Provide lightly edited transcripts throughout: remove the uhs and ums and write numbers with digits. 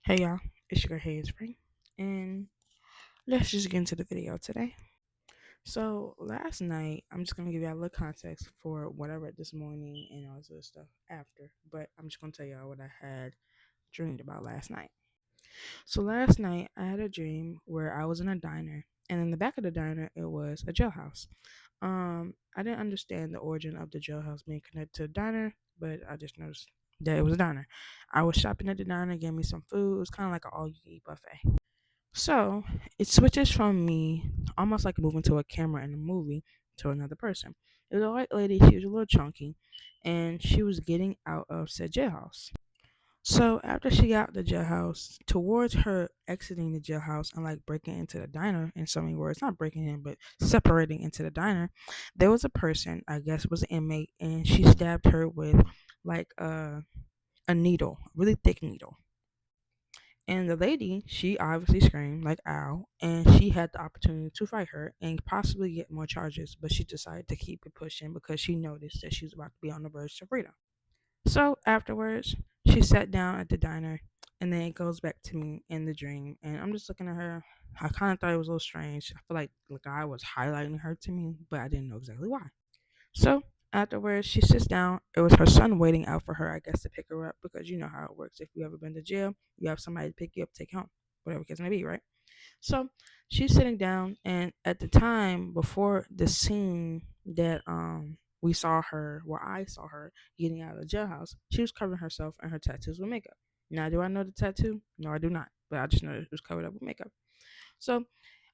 Hey y'all, it's your girl Hey Spring, and let's just get into the video today. So last night, I'm just gonna give y'all a little context for what I read this morning and all this other stuff after. But I'm just gonna tell y'all what I had dreamed about last night. So last night, I had a dream where I was in a diner, and in the back of the diner, it was a jailhouse. I didn't understand the origin of the jailhouse being connected to a diner, but I just noticed that it was a diner. I was shopping at the diner, getting me some food. It was kind of like an all-you-can-eat buffet. So it switches from me, almost like moving to a camera in a movie, to another person. It was a white lady. She was a little chunky, and she was getting out of said jailhouse. So after she got out the jailhouse, towards her exiting the jailhouse and like breaking into the diner, in so many words, not breaking in, but separating into the diner, there was a person, I guess was an inmate, and she stabbed her with like a needle, a really thick needle. And the lady, she obviously screamed like ow, and she had the opportunity to fight her and possibly get more charges, but she decided to keep it pushing because she noticed that she was about to be on the verge to freedom. So afterwards, she sat down at the diner, and then it goes back to me in the dream, and I'm just looking at her. I kind of thought it was a little strange. I feel like the guy was highlighting her to me, but I didn't know exactly why. So afterwards, she sits down. It was her son waiting out for her, I guess, to pick her up because you know how it works. If you ever been to jail, you have somebody to pick you up, take you home, whatever the case may be, right? So she's sitting down, and at the time before the scene that we saw her, where I saw her getting out of the jailhouse, she was covering herself and her tattoos with makeup. Now, do I know the tattoo? No, I do not. But I just know it was covered up with makeup. So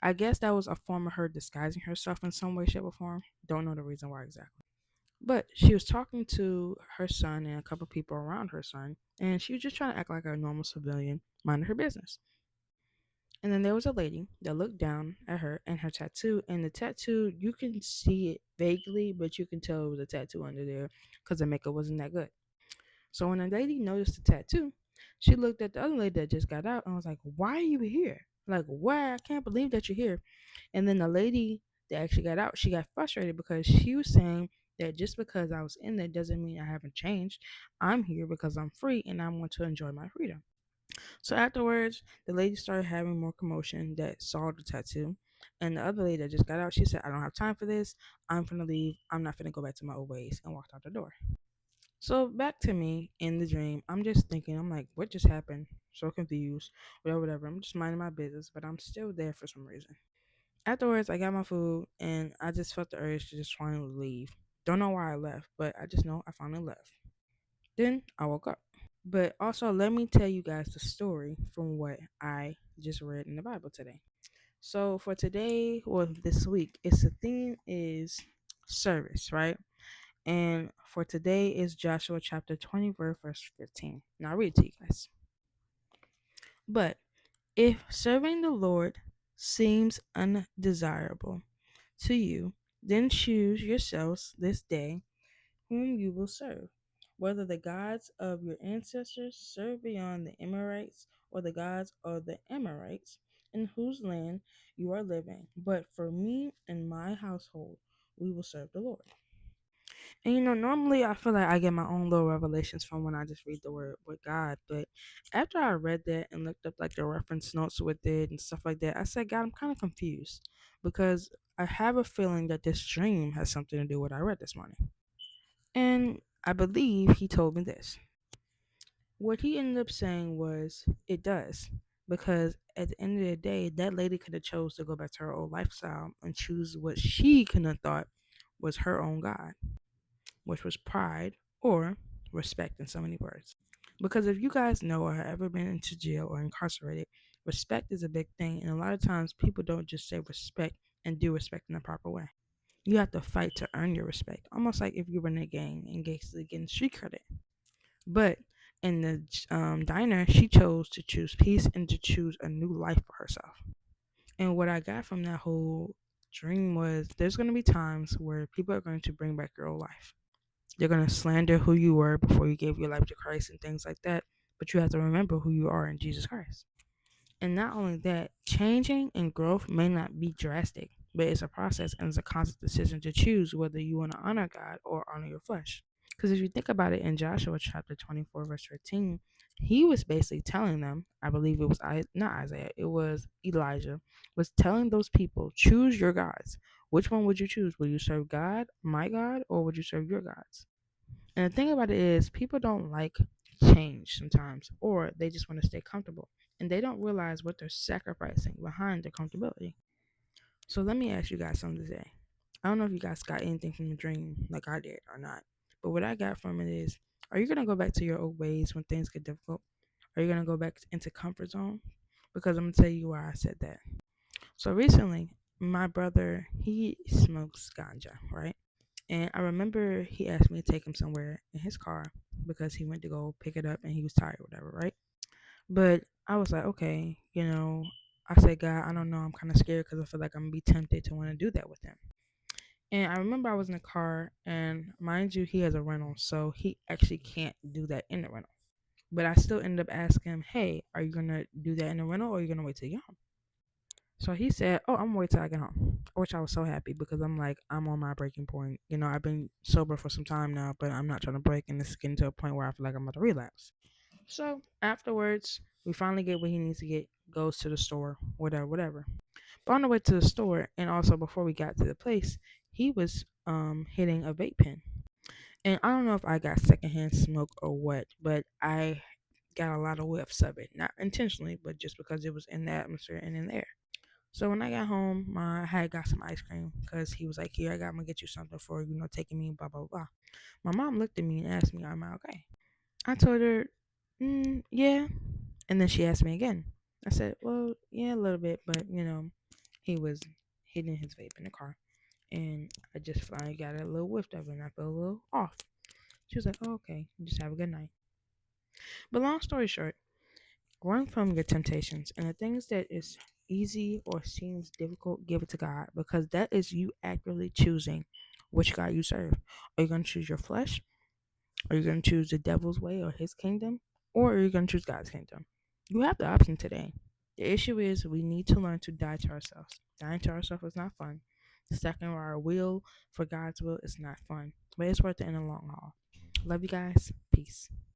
I guess that was a form of her disguising herself in some way, shape, or form. Don't know the reason why exactly. But she was talking to her son and a couple people around her son, and she was just trying to act like a normal civilian, minding her business. And then there was a lady that looked down at her and her tattoo, and the tattoo, you can see it vaguely, but you can tell it was a tattoo under there because the makeup wasn't that good. So when the lady noticed the tattoo, she looked at the other lady that just got out and was like, "Why are you here? Like, why? I can't believe that you're here." And then the lady that actually got out, she got frustrated because she was saying that just because I was in there doesn't mean I haven't changed. I'm here because I'm free and I want to enjoy my freedom. So afterwards, the lady started having more commotion that saw the tattoo. And the other lady that just got out, she said, "I don't have time for this. I'm finna leave. I'm not finna go back to my old ways," and walked out the door. So back to me in the dream, I'm just thinking, I'm like, what just happened? So confused, whatever, whatever. I'm just minding my business, but I'm still there for some reason. Afterwards, I got my food and I just felt the urge to just finally leave. Don't know why I left, but I just know I finally left. Then I woke up. But also, let me tell you guys the story from what I just read in the Bible today. So for today or this week, it's the theme is service, right? And for today is Joshua chapter 20, verse 15. Now I'll read it to you guys. But if serving the Lord seems undesirable to you, then choose yourselves this day whom you will serve, whether the gods of your ancestors served beyond the Amorites or the gods of the Amorites in whose land you are living. But for me and my household, we will serve the Lord. And normally I feel like I get my own little revelations from when I just read the word with God. But after I read that and looked up like the reference notes with it and stuff like that, I said, God, I'm kind of confused because I have a feeling that this dream has something to do with what I read this morning. And I believe he told me this. What he ended up saying was, it does. Because at the end of the day, that lady could have chose to go back to her old lifestyle and choose what she could have thought was her own God, which was pride or respect in so many words. Because if you guys know or have ever been into jail or incarcerated, respect is a big thing. And a lot of times people don't just say respect and do respect in the proper way. You have to fight to earn your respect, almost like if you were in a gang and getting street credit. But in the diner, she chose to choose peace and to choose a new life for herself. And what I got from that whole dream was there's going to be times where people are going to bring back your old life. They're going to slander who you were before you gave your life to Christ and things like that. But you have to remember who you are in Jesus Christ. And not only that, changing and growth may not be drastic, but it's a process and it's a constant decision to choose whether you want to honor God or honor your flesh. Because if you think about it in Joshua chapter 24, verse 13, He was basically telling them, I believe it was not Isaiah, it was Elijah, was telling those people, choose your gods. Which one would you choose? Will you serve God, my God, or would you serve your gods? And the thing about it is, people don't like change sometimes, or they just want to stay comfortable, and they don't realize what they're sacrificing behind their comfortability. So let me ask you guys something today. I don't know if you guys got anything from the dream like I did or not, but what I got from it is, are you gonna go back to your old ways when things get difficult? Are you gonna go back into comfort zone? Because I'm gonna tell you why I said that. So recently, my brother he smokes ganja, right? And I remember he asked me to take him somewhere in his car because he went to go pick it up and he was tired, whatever, right? But I was like, okay, I said, God, I don't know. I'm kind of scared because I feel like I'm gonna be tempted to want to do that with him. And I remember I was in the car, and mind you, he has a rental, so he actually can't do that in the rental. But I still ended up asking him, hey, are you gonna do that in the rental or are you gonna wait till you get home? So he said, oh, I'm gonna wait till I get home. Which I was so happy because I'm like, I'm on my breaking point. I've been sober for some time now, but I'm not trying to break and it's getting to a point where I feel like I'm about to relapse. So afterwards, we finally get what he needs to get, goes to the store, whatever, whatever. But on the way to the store, and also before we got to the place, he was hitting a vape pen. And I don't know if I got secondhand smoke or what, but I got a lot of whiffs of it. Not intentionally, but just because it was in the atmosphere and in the air. So when I got home, I had got some ice cream because he was like, here, I'm going to get you something for, taking me, blah, blah, blah. My mom looked at me and asked me, am I okay? I told her, yeah. And then she asked me again. I said, well, yeah, a little bit, but, he was hitting his vape in the car. And I just finally got a little whiff of it and I felt a little off. She was like, oh, okay, just have a good night. But long story short, run from your temptations and the things that is easy or seems difficult, give it to God because that is you actively choosing which God you serve. Are you going to choose your flesh? Are you going to choose the devil's way or his kingdom? Or are you going to choose God's kingdom? You have the option today. The issue is we need to learn to die to ourselves. Dying to ourselves is not fun. Stacking our will for God's will is not fun, but it's worth it in the long haul. Love you guys. Peace.